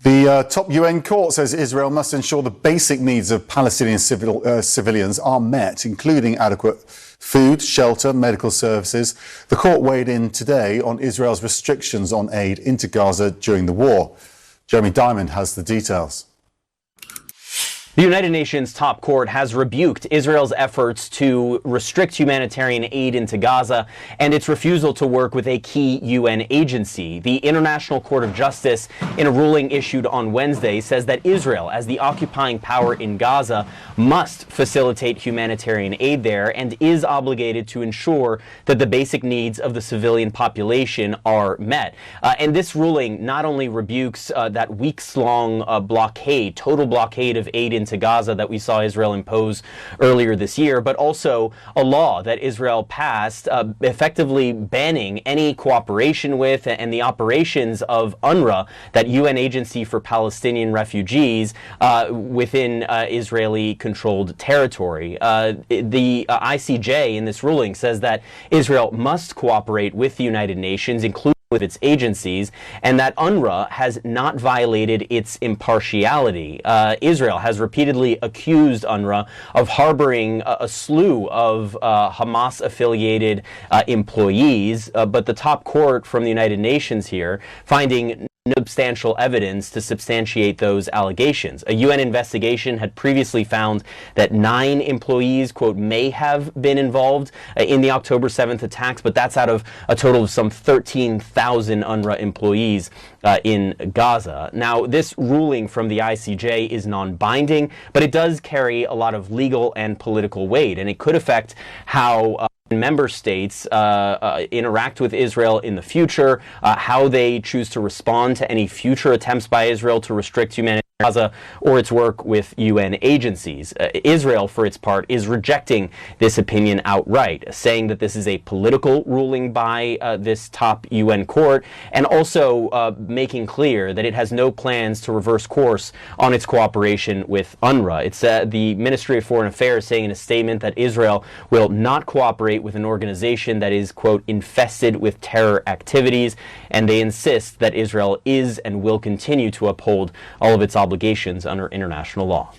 The top UN court says Israel must ensure the basic needs of Palestinian civilians are met, including adequate food, shelter, medical services. The court weighed in today on Israel's restrictions on aid into Gaza during the war. Jeremy Diamond has the details. The United Nations top court has rebuked Israel's efforts to restrict humanitarian aid into Gaza and its refusal to work with a key UN agency. The International Court of Justice, in a ruling issued on Wednesday, says that Israel, as the occupying power in Gaza, must facilitate humanitarian aid there and is obligated to ensure that the basic needs of the civilian population are met. And this ruling not only rebukes that weeks-long blockade, total blockade of aid into Gaza that we saw Israel impose earlier this year, but also a law that Israel passed effectively banning any cooperation with and the operations of UNRWA, that UN agency for Palestinian refugees, within Israeli-controlled territory. The ICJ in this ruling says that Israel must cooperate with the United Nations, including with its agencies, and that UNRWA has not violated its impartiality. Israel has repeatedly accused UNRWA of harboring a slew of Hamas-affiliated employees, but the top court from the United Nations here finding substantial evidence to substantiate those allegations. A UN investigation had previously found that 9 employees, quote, may have been involved in the October 7th attacks, but that's out of a total of some 13,000 UNRWA employees in Gaza. Now, this ruling from the ICJ is non-binding, but it does carry a lot of legal and political weight, and it could affect how member states interact with Israel in the future, how they choose to respond to any future attempts by Israel to restrict humanitarian Gaza or its work with UN agencies. Israel, for its part, is rejecting this opinion outright, saying that this is a political ruling by this top UN court, and also making clear that it has no plans to reverse course on its cooperation with UNRWA. It's the Ministry of Foreign Affairs saying in a statement that Israel will not cooperate with an organization that is, quote, infested with terror activities, and they insist that Israel is and will continue to uphold all of its obligations under international law.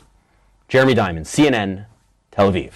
Jeremy Diamond, CNN, Tel Aviv.